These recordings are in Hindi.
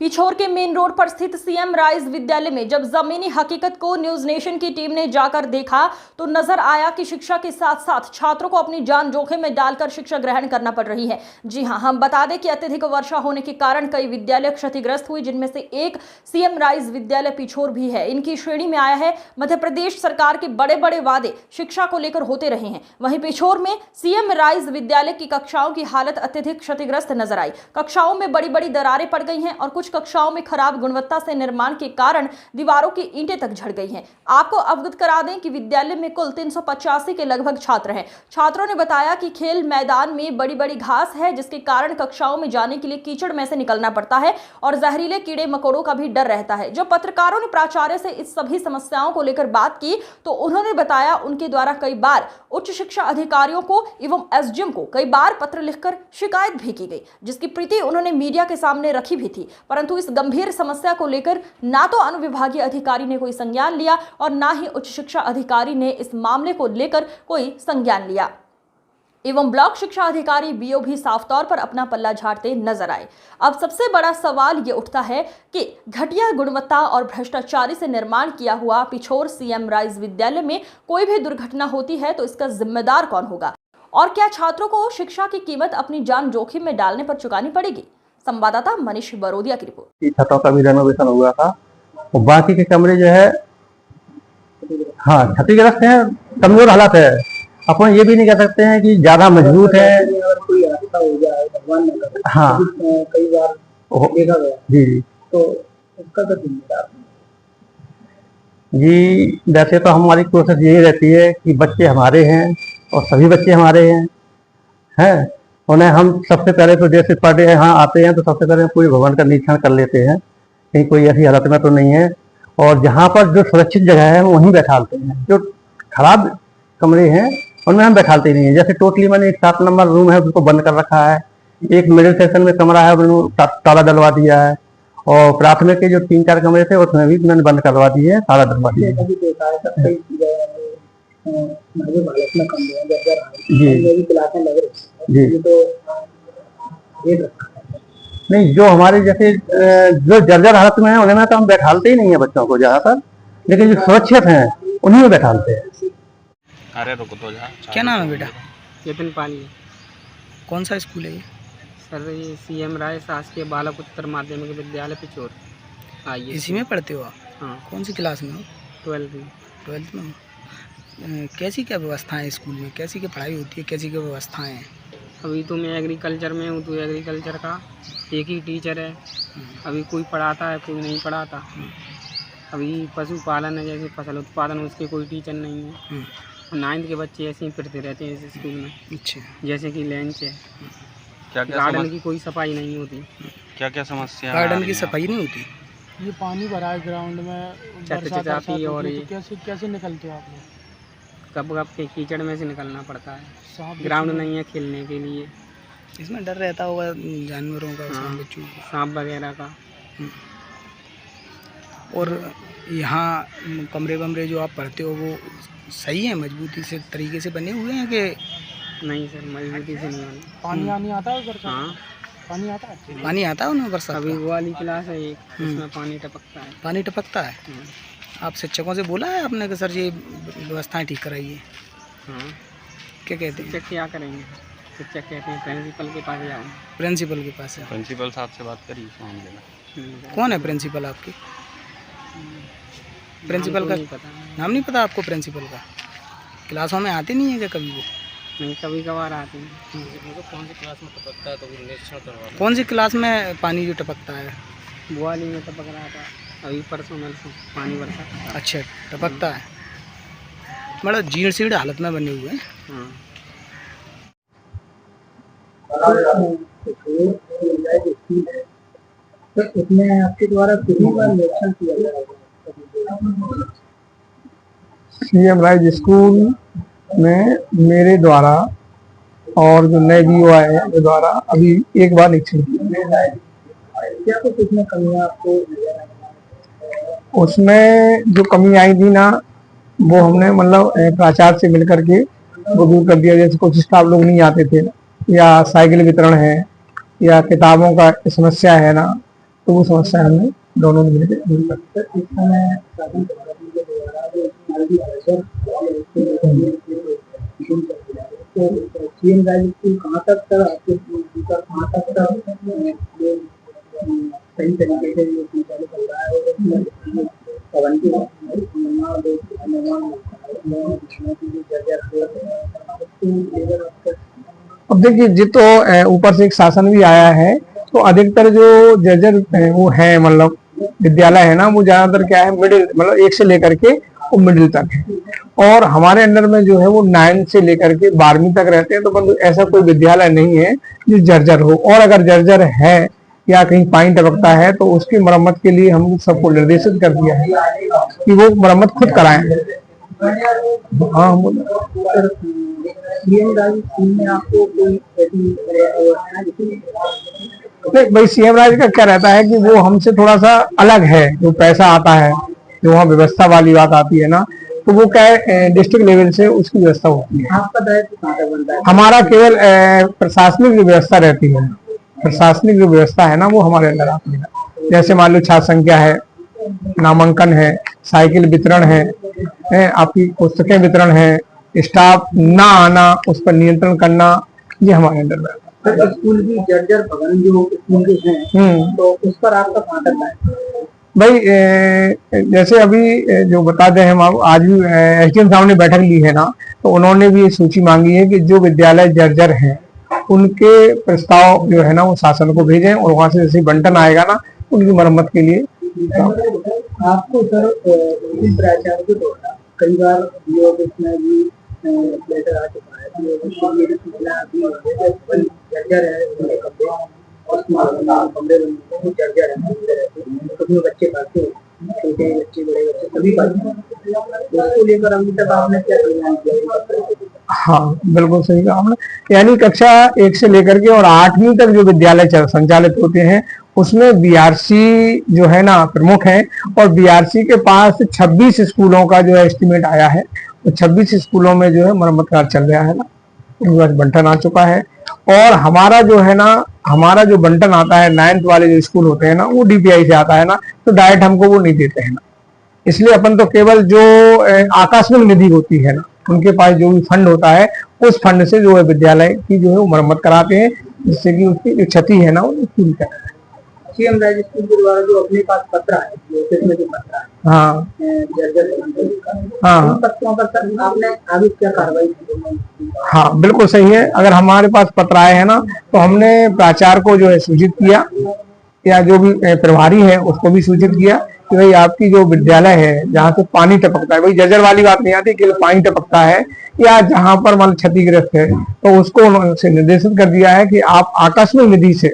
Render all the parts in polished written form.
पिछोर के मेन रोड पर स्थित सीएम राइज विद्यालय में जब जमीनी हकीकत को न्यूज नेशन की टीम ने जाकर देखा तो नजर आया कि शिक्षा के साथ साथ छात्रों को अपनी जान जोखिम में डालकर शिक्षा ग्रहण करना पड़ रही है। जी हां, हम बता दें कि अत्यधिक वर्षा होने के कारण कई विद्यालय क्षतिग्रस्त हुए, जिनमें से एक सीएम राइज विद्यालय पिछोर भी है। इनकी श्रेणी में आया है। मध्य प्रदेश सरकार के बड़े बड़े वादे शिक्षा को लेकर होते रहे हैं। वहीं पिछोर में सीएम राइज विद्यालय की कक्षाओं की हालत अत्यधिक क्षतिग्रस्त नजर आई। कक्षाओं में बड़ी बड़ी दरारें पड़ गई हैं और कुछ कक्षाओं में खराब गुणवत्ता से निर्माण के कारण दीवारों की ईंटें तक झड़ गई हैं। आपको अवगत करा दें कि विद्यालय में कुल 385 के लगभग छात्र हैं। छात्रों ने बताया कि खेल मैदान में बड़ी बड़ी घास है, जिसके कारण कक्षाओं में जाने के लिए कीचड़ में से निकलना पड़ता है और जहरीले कीड़े मकोड़ों का भी डर रहता है। जब पत्रकारों ने प्राचार्य से इस सभी समस्याओं को लेकर बात की तो उन्होंने बताया उनके द्वारा कई बार उच्च शिक्षा अधिकारियों को एवं एसडीएम को कई बार पत्र लिखकर शिकायत भी की गई, जिसकी प्रीति उन्होंने मीडिया के सामने रखी भी थी। परंतु इस गंभीर समस्या को लेकर ना तो अनुविभागीय अधिकारी ने कोई संज्ञान लिया और ना ही उच्च शिक्षा अधिकारी ने इस मामले को लेकर कोई संज्ञान लिया एवं ब्लॉक शिक्षा अधिकारी बीओ भी साफ तौर पर अपना पल्ला झाड़ते नजर आए। अब सबसे बड़ा सवाल ये उठता है कि घटिया गुणवत्ता और भ्रष्टाचारी से निर्माण किया हुआ पिछोर सीएम राइज विद्यालय में कोई भी दुर्घटना होती है तो इसका जिम्मेदार कौन होगा और क्या छात्रों को शिक्षा की कीमत अपनी जान जोखिम में डालने पर चुकानी पड़ेगी? संवाददाता मनीष बरोदिया की रिपोर्ट। छतों का भी रेनोवेशन हुआ था और बाकी के कमरे जो है क्षतिग्रस्त है, कमजोर हालत है। अपन ये भी नहीं कह सकते हैं कि ज्यादा मजबूत है। अगर कोई हादसा हो जाए, भगवान न करे, हाँ कई बार देखा गया जी तो उसका तो जिम्मेदार जी। वैसे तो हमारी कोशिश यही रहती है कि बच्चे हमारे हैं और सभी बच्चे हमारे हैं उन्हें हम सबसे पहले तो जैसे पर डे यहाँ आते हैं तो सबसे पहले पूरे भवन का निरीक्षण कर लेते हैं, कहीं कोई ऐसी हालत में तो नहीं है। और जहाँ पर जो सुरक्षित जगह है वहीं बैठालते हैं। जो खराब कमरे हैं उनमें हम बैठालते नहीं है। जैसे टोटली मैंने एक 7 नंबर रूम है उसको बंद कर रखा है, एक मिडिल सेक्शन में कमरा है उन्होंने ताला डलवा दिया है और प्राथमिक के जो 3-4 कमरे थे उसमें भी मैंने बंद करवा दिए, ताला डलवा दिया है। जी जी तो नहीं, जो हमारे जैसे जो जर्जर हालत में है उन्हें में तो हम बैठालते ही नहीं है बच्चों को ज्यादातर, लेकिन जो सुरक्षित हैं उन्हीं में बैठालते हैं। अरे रुको तो जा। क्या नाम है बेटा? यतन पाली। कौन सा स्कूल है ये? सर ये सीएम राय शासकीय बालक उत्तर माध्यमिक विद्यालय पिछोर। आइए इसी में पढ़ते हो आप? हाँ, कौन सी क्लास में हो? 12वीं में। 12th में हो? कैसी क्या व्यवस्थाएं स्कूल में, कैसी क्या पढ़ाई होती है, कैसी क्या व्यवस्थाएं हैं? अभी तो मैं एग्रीकल्चर में हूँ, तो एग्रीकल्चर का एक ही टीचर है। अभी कोई पढ़ाता है, कोई नहीं पढ़ाता। अभी पशुपालन है, जैसे फसल उत्पादन, उसके कोई टीचर नहीं है। 9th के बच्चे ऐसे ही पढ़ते रहते हैं इस स्कूल में। अच्छा, जैसे कि लंच है, क्या गार्डन की कोई सफाई नहीं होती। क्या क्या समस्या? गार्डन की सफाई नहीं होती? ये पानी भरा है ग्राउंड में, बरसात चचाती और होती है, ये तो कैसे निकलते हो आप लोग? कब कब के कीचड़ में से निकलना पड़ता है। सांप ग्राउंड नहीं है खेलने के लिए, इसमें डर रहता होगा जानवरों का, हाँ, बच्चों का, सांप वगैरह का। और यहाँ कमरे वमरे जो आप पढ़ते हो वो सही है, मजबूती से तरीके से बने हुए हैं कि नहीं सर, मजबूती से नहीं बनी। पानी आनी आता है उधर से? हाँ, पानी आता है? पानी आता है उन्हें बरसात अभी का? वो वाली क्लास है एक, उसमें पानी टपकता है। पानी टपकता है? आप शिक्षकों से बोला है आपने कि सर ये व्यवस्थाएं ठीक कराइए? हाँ, क्या कहते हैं शिक्षक क्या करेंगे? शिक्षक कहते हैं प्रिंसिपल के पास जाओ। प्रिंसिपल के पास है? प्रिंसिपल साहब से बात करी इस मामले में। कौन है प्रिंसिपल आपकी? प्रिंसिपल का नहीं पता। नाम नहीं पता आपको? प्रिंसिपल का क्लासों में आते नहीं है क्या कभी वो? नहीं, कभी कभार आते हैं। कौन सी क्लास में टपकता है तो निरीक्षण करवा। कौन सी क्लास में पानी जो टपकता है? वो वाली में टपक रहा था, अभी परसों नरसों पानी बरसा। अच्छा, टपकता है। मतलब जीर्ण शीर्ण हालत में बने हुए हैं। हाँ, तो इसमें आपके द्वारा कितनी बार निरीक्षण किया जाएगा? सीएम राइज स्कूल में मेरे द्वारा और जो नए बीओ आए हैं उनके द्वारा अभी एक बार निरीक्षण किया। क्या कुछ इसमें कमियां आपको? उसमें जो कमी आई थी ना वो हमने मतलब प्राचार्य से मिल करके वो दूर कर दिया। जैसे कुछ स्टाफ लोग नहीं आते थे या साइकिल वितरण है या किताबों का समस्या है ना, तो वो समस्या हमने दोनों ने मिलकर दूर कर दी। सर, इस समय शासन द्वारा जो स्कूल की अवसर तो सीएम राइज स्कूल कहाँ तक सर आपके कहाँ तक सही तरीके से ये संचालित हो रहा है और पाबंदी अब देखिए जी, तो ऊपर से एक शासन भी आया है, तो अधिकतर जो जर्जर वो है मतलब विद्यालय है ना, वो ज्यादातर क्या है मिडिल मतलब 1 से लेकर के वो मिडिल तक है, और हमारे अंडर में जो है वो 9 से लेकर के 12वीं तक रहते हैं। तो परंतु ऐसा कोई विद्यालय नहीं है जो जर्जर हो, और अगर जर्जर है या कहीं पानी टपकता है तो उसकी मरम्मत के लिए हम सबको निर्देशित कर दिया है कि वो मरम्मत खुद कराएं। हाँ, सीएम राइज स्कूल में आपको कोई नहीं भाई, सीएम राज का क्या रहता है कि वो हमसे थोड़ा सा अलग है। जो पैसा आता है, जो वहाँ व्यवस्था वाली बात आती है ना, तो वो क्या है डिस्ट्रिक्ट लेवल से उसकी व्यवस्था होती है। आपका दायित्व कहाँ तक बनता है? हमारा केवल प्रशासनिक जो व्यवस्था रहती है, प्रशासनिक जो व्यवस्था है ना, वो हमारे अंदर आती है। जैसे मान लो छात्र संख्या है, नामांकन है, साइकिल वितरण है, आपकी पुस्तकें वितरण है, स्टाफ ना आना उस पर नियंत्रण करना, ये हमारे अंदर में। सर, स्कूल की जर्जर भवन जो स्कूल के हैं तो उस पर आपका कहाँ तक दायित्व है? भाई जैसे अभी जो बता दें, हम आज भी एसडीएम साहब ने बैठक ली है ना, तो उन्होंने भी ये सूची मांगी है कि जो विद्यालय जर्जर हैं उनके प्रस्ताव जो है ना वो शासन को भेजें, और वहां से जैसे बंटन आएगा ना उनकी मरम्मत के लिए। आपको सर प्राचार्य के द्वारा कई बार में भी लेटर आ चुका है कि ये सूचना अभी जर्जर है, उनके कमरे कमरे वो जर्जर है, उसमें बच्चे पढ़ते हैं, छोटे बच्चे बड़े बच्चे सभी पढ़ते हैं, उसको लेकर अभी तक आपने क्या निर्णय किया? हाँ, बिल्कुल सही कहा आपने। यानी कक्षा 1 से लेकर के और 8वीं तक जो विद्यालय संचालित होते हैं उसमें बीआरसी जो है ना प्रमुख है, और बीआरसी के पास 26 स्कूलों का जो है एस्टिमेट आया है। तो 26 स्कूलों में जो है मरम्मत कार्य चल रहा है ना, उनके पास बंटन आ चुका है। और हमारा जो है ना, हमारा जो बंटन आता है 9th वाले जो स्कूल होते हैं ना, वो डीपीआई से आता है ना, तो डायरेक्ट हमको वो नहीं देते हैं ना। इसलिए अपन तो केवल जो आकस्मिक निधि होती है ना, उनके पास जो भी फंड होता है उस फंड से जो है विद्यालय की जो है वो मरम्मत कराते हैं, जिससे कि उसकी जो क्षति है ना वो पूरी करें। सीएम राइज स्कूल के द्वारा जो अपने पास पत्र है, जो पत्र है, हाँ जर्जर हाँ पत्रों पर सर आपने आगे क्या कार्रवाई की? हाँ, बिल्कुल सही है। अगर हमारे पास पत्र आए हैं ना, तो हमने प्राचार्य को जो है सूचित किया, या जो भी प्रभारी है उसको भी सूचित किया कि भाई आपकी जो विद्यालय है जहाँ से पानी टपकता है, भाई जर्जर वाली बात नहीं आती, केवल पानी टपकता है या जहाँ पर मतलब क्षतिग्रस्त है, तो उसको उन्होंने निर्देशित कर दिया है कि आप आकस्मिक निधि से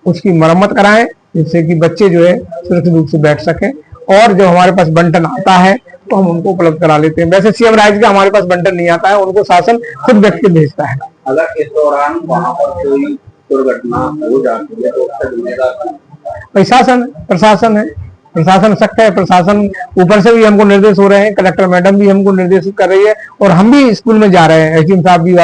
उसकी मरम्मत कराएं, जिससे कि बच्चे जो है सुरक्षित रूप से बैठ सकें। और जो हमारे पास बंटन आता है तो हम उनको उपलब्ध करा लेते हैं। वैसे सीएम राइज का हमारे पास बंटन नहीं आता है, उनको शासन खुद व्यक्ति भेजता है। अगर इस दौरान वहाँ पर कोई दुर्घटना हो जाती है तो उसका जिम्मेदार प्रशासन है, प्रशासन सख्त है। प्रशासन ऊपर से भी हमको निर्देश हो रहे हैं, कलेक्टर मैडम भी हमको निर्देशित कर रही है, और हम भी स्कूल में जा रहे हैं। एसडीएम साहब भी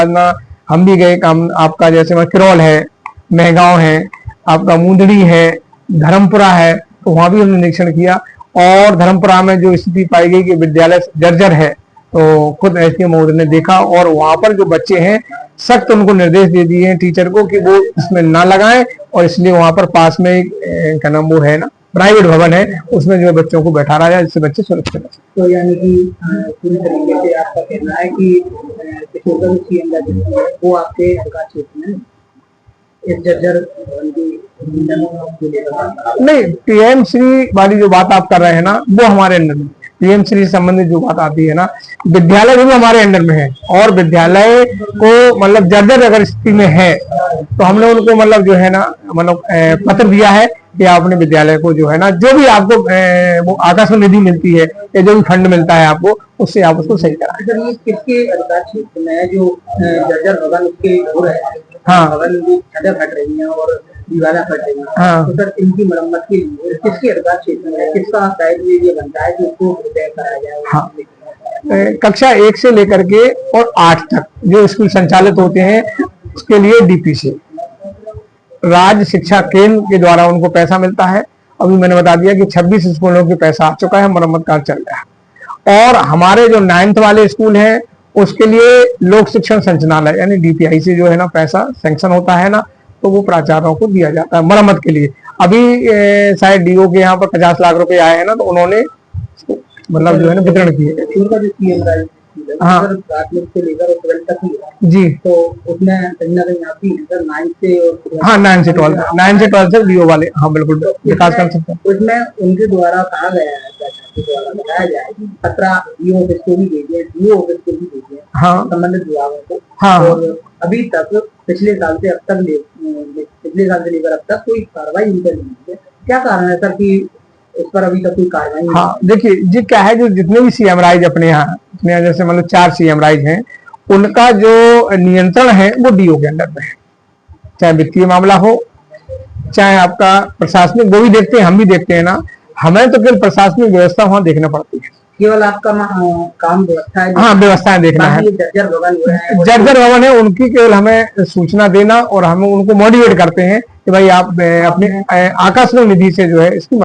हम भी गए काम आपका, जैसे किरौल है, मेहगांव है, आपका मुंदड़ी है, धर्मपुरा है, तो वहां भी हमने निरीक्षण किया। और धर्मपुरा में जो स्थिति पाई गई कि विद्यालय जर्जर है, तो खुद एसडीएम महोदय ने देखा, और वहां पर जो बच्चे हैं सख्त उनको निर्देश दे दिए हैं टीचर को कि वो इसमें ना लगाएं, और इसलिए वहां पर पास में एक क्या नाम वो है ना प्राइवेट भवन है, उसमें जो है बच्चों को बैठा रहा है, जिससे बच्चे सुरक्षित हैं। तो यानी कि पूरी तरीके से आपका कहना है कि टोटल सीएम वो आपके अधिकार क्षेत्र में नहीं, पीएम श्री वाली जो बात आप कर रहे हैं ना, वो हमारे अंडर में। पीएम श्री संबंधित जो बात आती है ना, विद्यालय भी हमारे अंडर में है, और विद्यालय को मतलब जर्जर अगर स्थिति में है तो हमने उनको मतलब जो है ना मतलब पत्र दिया है कि आपने विद्यालय को जो है ना, जो भी आपको वो आकस्मिक निधि मिलती है या जो भी फंड मिलता है आपको, उससे आप उसको सही कराएं। ये किसके अधिकार क्षेत्र में जो जर्जर भवन उसके हो रहे हैं? हाँ, भवन की छतें फट रही हैं और दीवारें फट रही हैं, हाँ, तो सर इनकी मरम्मत के लिए किसके अधिकार क्षेत्र में, किसका दायित्व ये बनता है कि उसको रिपेयर कराया जाए? हाँ, कक्षा 1 से लेकर के और 8 तक जो स्कूल संचालित होते हैं उसके लिए डीपीसी राज्य शिक्षा केंद्र के द्वारा उनको पैसा मिलता है, अभी मैंने बता दिया कि 26 स्कूलों के पैसा आ चुका है, मरम्मत कार्य चल रहा है। और हमारे जो 9th वाले स्कूल हैं उसके लिए लोक शिक्षण संचालनालय यानी DPI से जो है ना पैसा सैंक्शन होता है ना, तो वो प्राचार्यों को दिया जाता है मरम्मत के लिए। अभी शायद DO के यहाँ पर 50 लाख रुपए आए हैं ना, तो उन्होंने मतलब जो है ना वितरण किए। स्कूल का जो CM राइज हाँ। प्राथमिक से लेकर और 12th तक ही है, जी तो उसमें कहीं ना कहीं आपकी सर 9 से और हाँ 9 से 12 से DO वाले, हाँ बिल्कुल विकास कर सकते हैं। उसमें उनके द्वारा कहा गया है, प्रशासन के द्वारा बताया गया है कि पत्र DO ऑफिस को भी भेजिए, DO ऑफिस को भी भेजिए, हाँ संबंधित विभागों को। हाँ। और अभी तक पिछले साल से लेकर अब तक कोई कार्रवाई उन पर नहीं हुई है। क्या कारण है सर कि इस पर अभी तक कोई कार्रवाई नहीं? हाँ देखिए जी, क्या है जो जितने भी CM राइज अपने यहाँ जैसे मतलब 4 CM राइज हैं, उनका जो नियंत्रण है वो DO के अंडर में है। चाहे वित्तीय मामला हो, चाहे आपका प्रशासनिक, वो भी देखते हैं, हम भी देखते हैं ना। हमें तो केवल प्रशासनिक व्यवस्था वहाँ देखना पड़ती है, केवल आपका काम व्यवस्था है। हाँ व्यवस्थाएं देखना है। जर्जर भवन हो रहे हैं, जर्जर भवन है, उनकी केवल हमें सूचना देना और हम उनको मोटिवेट करते हैं कि भाई आप अपने आकस्मिक निधि से जो है इसकी